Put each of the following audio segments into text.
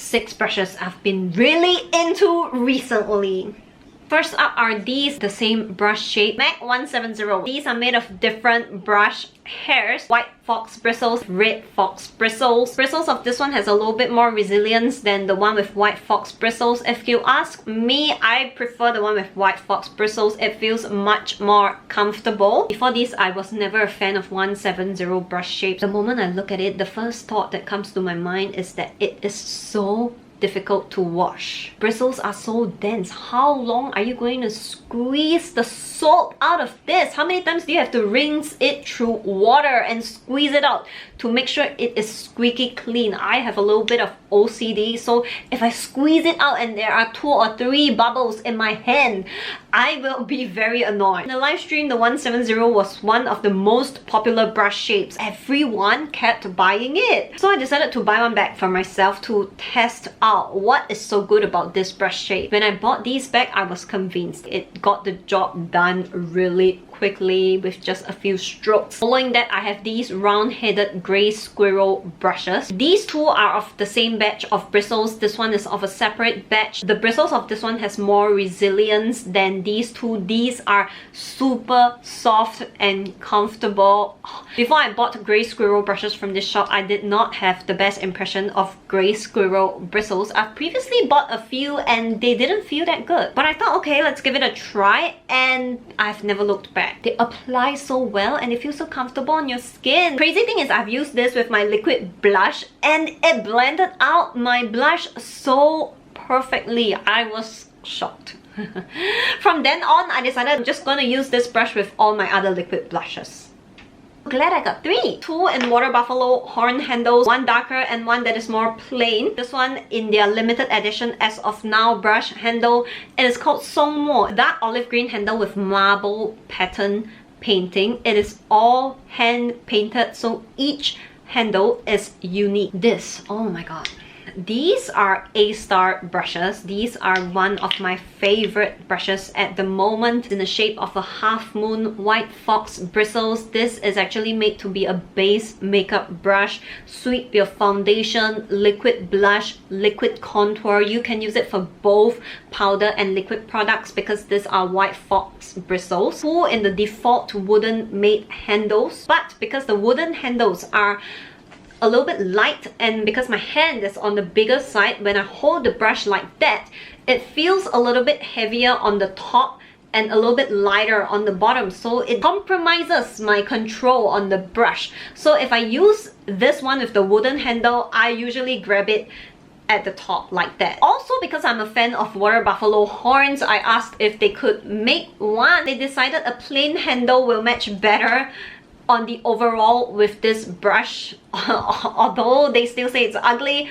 6 brushes I've been really into recently. First up are these, the same brush shape, MAC 170. These are made of different brush hairs. White fox bristles, red fox bristles. Bristles of this one has a little bit more resilience than the one with white fox bristles. If you ask me, I prefer the one with white fox bristles. It feels much more comfortable. Before this, I was never a fan of 170 brush shapes. The moment I look at it, the first thought that comes to my mind is that it is so difficult to wash. Bristles are so dense. How long are you going to squeeze the soap out of this? How many times do you have to rinse it through water and squeeze it out to make sure it is squeaky clean? I have a little bit of OCD, so if I squeeze it out and there are 2 or 3 bubbles in my hand, I will be very annoyed. In the live stream, the 170 was one of the most popular brush shapes. Everyone kept buying it. So I decided to buy one back for myself to test out what is so good about this brush shape. When I bought these back, I was convinced it got the job done really quickly with just a few strokes. Following that, I have these round-headed grey squirrel brushes. These two are of the same batch of bristles. This one is of a separate batch. The bristles of this one has more resilience than these two. These are super soft and comfortable. Before I bought grey squirrel brushes from this shop, I did not have the best impression of grey squirrel bristles. I've previously bought a few and they didn't feel that good. But I thought, okay, let's give it a try, and I've never looked back. They apply so well and they feel so comfortable on your skin. Crazy thing is, I've used this with my liquid blush and it blended out my blush so perfectly. I was shocked. From then on, I decided I'm just gonna use this brush with all my other liquid blushes. Glad I got 3. 2 in water buffalo horn handles, one darker and one that is more plain. This one in their limited edition as of now brush handle. It is called Songmo. That olive green handle with marble pattern painting. It is all hand painted, so each handle is unique. This, oh my god. These are A-star brushes. These are one of my favorite brushes at the moment. In the shape of a half moon, white fox bristles. This is actually made to be a base makeup brush. Sweep your foundation, liquid blush, liquid contour. You can use it for both powder and liquid products because these are white fox bristles. Full in the default wooden made handles, but because the wooden handles are a little bit light, and because my hand is on the bigger side, when I hold the brush like that, it feels a little bit heavier on the top and a little bit lighter on the bottom, so it compromises my control on the brush. So if I use this one with the wooden handle, I usually grab it at the top like that. Also, because I'm a fan of water buffalo horns, I asked if they could make one. They decided a plain handle will match better on the overall with this brush, although they still say it's ugly.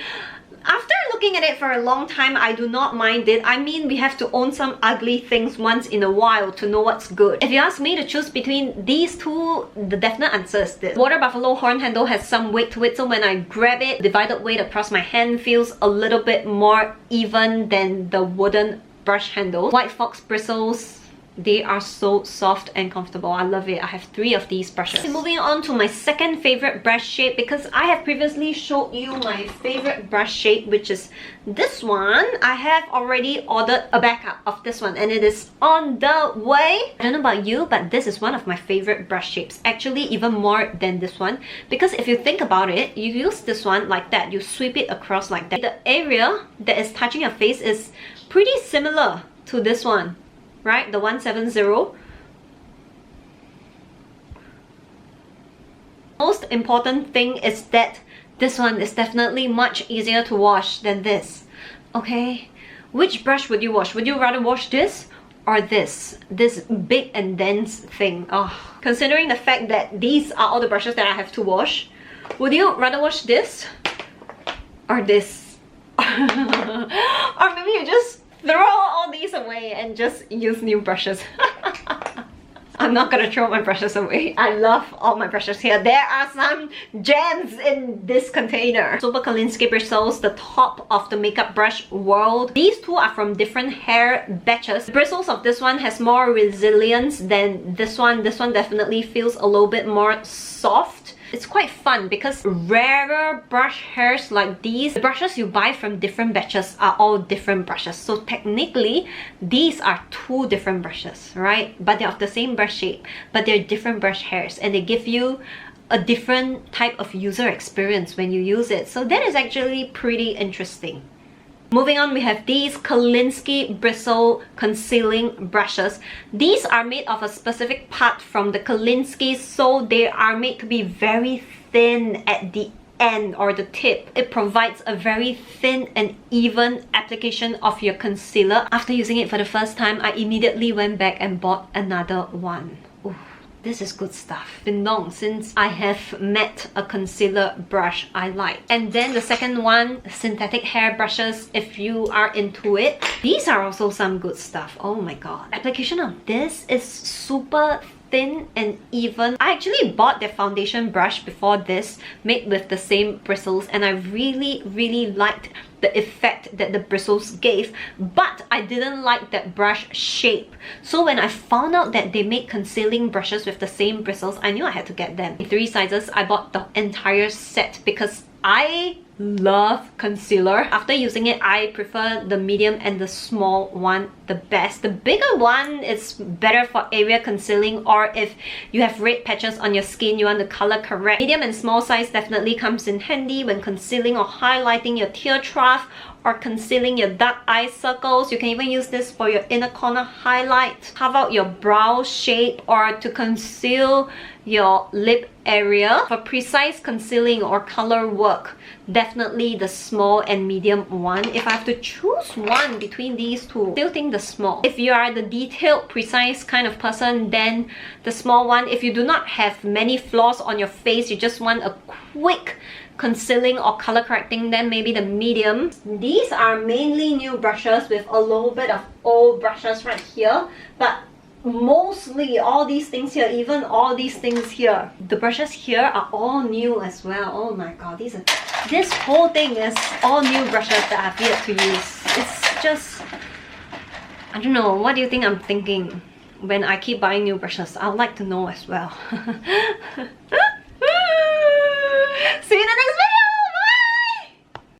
After looking at it for a long time, I do not mind it. I mean, we have to own some ugly things once in a while to know what's good. If you ask me to choose between these two, the definite answer is this. Water buffalo horn handle has some weight to it, so when I grab it, divided weight across my hand feels a little bit more even than the wooden brush handle. White fox bristles, they are so soft and comfortable. I love it. I have 3 of these brushes. So moving on to my second favorite brush shape, because I have previously showed you my favorite brush shape, which is this one. I have already ordered a backup of this one and it is on the way. I don't know about you, but this is one of my favorite brush shapes. Actually, even more than this one, because if you think about it, you use this one like that. You sweep it across like that. The area that is touching your face is pretty similar to this one, right? The 170. Most important thing is that this one is definitely much easier to wash than this. Okay, which brush would you wash? Would you rather wash this or this big and dense thing? Oh, considering the fact that these are all the brushes that I have to wash, would you rather wash this or this? Or maybe you just throw all these away and just use new brushes. I'm not gonna throw my brushes away. I love all my brushes here. There are some gems in this container. Super Kolinsky bristles, the top of the makeup brush world. These two are from different hair batches. The bristles of this one has more resilience than this one. This one definitely feels a little bit more soft. It's quite fun because rarer brush hairs like these, the brushes you buy from different batches are all different brushes. So technically, these are two different brushes, right? But they're of the same brush shape, but they're different brush hairs, and they give you a different type of user experience when you use it. So that is actually pretty interesting. Moving on, we have these Kolinsky bristle concealing brushes. These are made of a specific part from the Kolinsky, so they are made to be very thin at the end or the tip. It provides a very thin and even application of your concealer. After using it for the first time, I immediately went back and bought another one. Ooh. This is good stuff. It's been long since I have met a concealer brush I like. And then the second one, synthetic hair brushes, if you are into it. These are also some good stuff. Oh my god. Application of this is super thin and even. I actually bought the foundation brush before this, made with the same bristles, and I really liked the effect that the bristles gave, but I didn't like that brush shape. So when I found out that they make concealing brushes with the same bristles, I knew I had to get them. In 3 sizes, I bought the entire set because I love concealer. After using it, I prefer the medium and the small one the best. The bigger one is better for area concealing, or if you have red patches on your skin, you want the color correct. Medium and small size definitely comes in handy when concealing or highlighting your tear trough or concealing your dark eye circles. You can even use this for your inner corner highlight, carve out your brow shape, or to conceal your lip area. For precise concealing or color work, definitely the small and medium one. If I have to choose one between these two, I still think the small. If you are the detailed, precise kind of person, then the small one. If you do not have many flaws on your face, you just want a quick concealing or color correcting, then maybe the medium. These are mainly new brushes with a little bit of old brushes right here, but mostly all these things here, even all these things here, the brushes here are all new as well. Oh my god, this whole thing is all new brushes that I've yet to use. It's just, I don't know, what do you think I'm thinking when I keep buying new brushes? I'd like to know as well. See you in the next